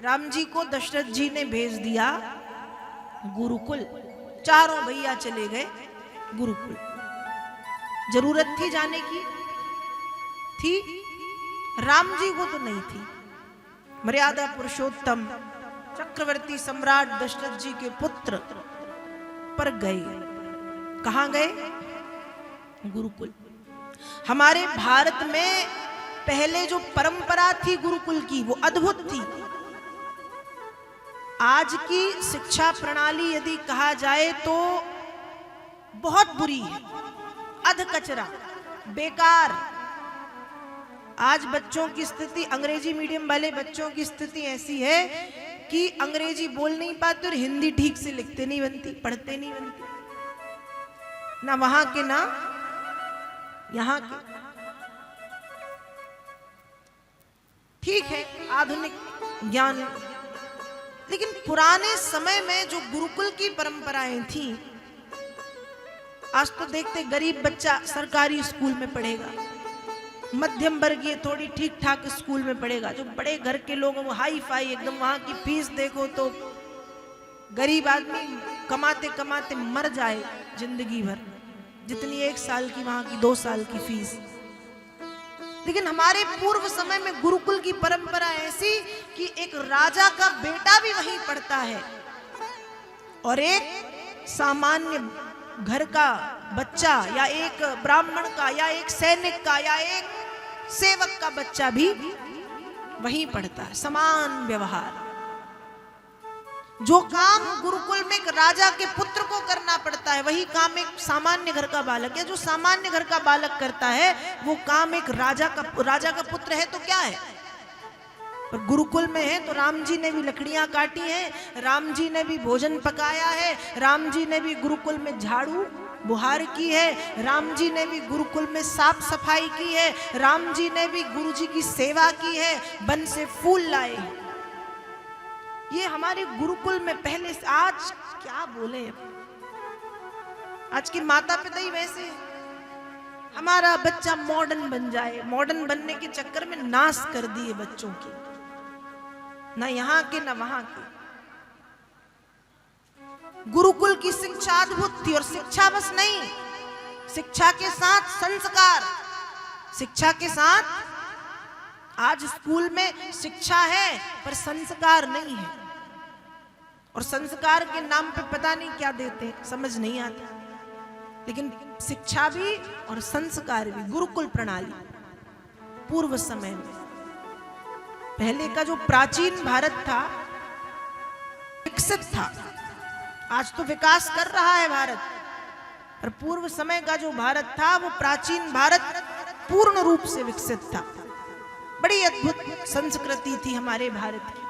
राम जी को दशरथ जी ने भेज दिया गुरुकुल। चारों भैया चले गए गुरुकुल। जरूरत थी जाने की? थी? राम जी को तो नहीं थी। मर्यादा पुरुषोत्तम चक्रवर्ती सम्राट दशरथ जी के पुत्र पर गए। कहां गए? गुरुकुल। हमारे भारत में पहले जो परंपरा थी गुरुकुल की वो अद्भुत थी। आज की शिक्षा प्रणाली यदि कहा जाए तो बहुत बुरी है, अधकचरा, बेकार। आज बच्चों की स्थिति, अंग्रेजी मीडियम वाले बच्चों की स्थिति ऐसी है कि अंग्रेजी बोल नहीं पाते और हिंदी ठीक से लिखते नहीं बनती, पढ़ते नहीं बनती, ना वहां के ना यहां के। ठीक है आधुनिक ज्ञान, लेकिन पुराने समय में जो गुरुकुल की परंपराएं थी, आज तो देखते गरीब बच्चा सरकारी स्कूल में पढ़ेगा, मध्यम वर्गीय थोड़ी ठीक ठाक स्कूल में पढ़ेगा, जो बड़े घर के लोग वो हाई फाई एकदम, वहां की फीस देखो तो गरीब आदमी कमाते कमाते मर जाए जिंदगी भर, जितनी 1 साल की वहां की 2 साल की फीस। लेकिन हमारे पूर्व समय में गुरुकुल की परंपरा ऐसी कि एक राजा का बेटा भी वहीं पढ़ता है और एक सामान्य घर का बच्चा या एक ब्राह्मण का या एक सैनिक का या एक सेवक का बच्चा भी वहीं पढ़ता है। समान व्यवहार। जो काम गुरुकुल में एक राजा के पुत्र को करना पड़ता है, वही काम एक सामान्य घर का बालक, या जो सामान्य घर का बालक करता है वो काम एक राजा का पुत्र है तो क्या है। पर गुरुकुल में है तो राम जी ने भी लकड़ियां काटी हैं, राम जी ने भी भोजन पकाया है, राम जी ने भी गुरुकुल में झाड़ू बुहार की है, राम जी ने भी गुरुकुल में साफ सफाई की है, राम जी ने भी गुरु जी की सेवा की है, वन से फूल लाए। ये हमारे गुरुकुल में पहले से। आज क्या बोले, आज के माता पिता ही वैसे, हमारा बच्चा मॉडर्न बन जाए, मॉडर्न बनने के चक्कर में नाश कर दिए बच्चों की, ना यहाँ के ना वहां के। गुरुकुल की शिक्षा अद्भुत थी, और शिक्षा बस नहीं, शिक्षा के साथ संस्कार, शिक्षा के साथ। आज स्कूल में शिक्षा है पर संस्कार नहीं है, और संस्कार के नाम पे पता नहीं क्या देते हैं, समझ नहीं आता। लेकिन शिक्षा भी और संस्कार भी गुरुकुल प्रणाली पूर्व समय में, पहले का जो प्राचीन भारत था विकसित था। आज तो विकास कर रहा है भारत, पर पूर्व समय का जो भारत था वो प्राचीन भारत पूर्ण रूप से विकसित था। बड़ी अद्भुत संस्कृति थी हमारे भारत की।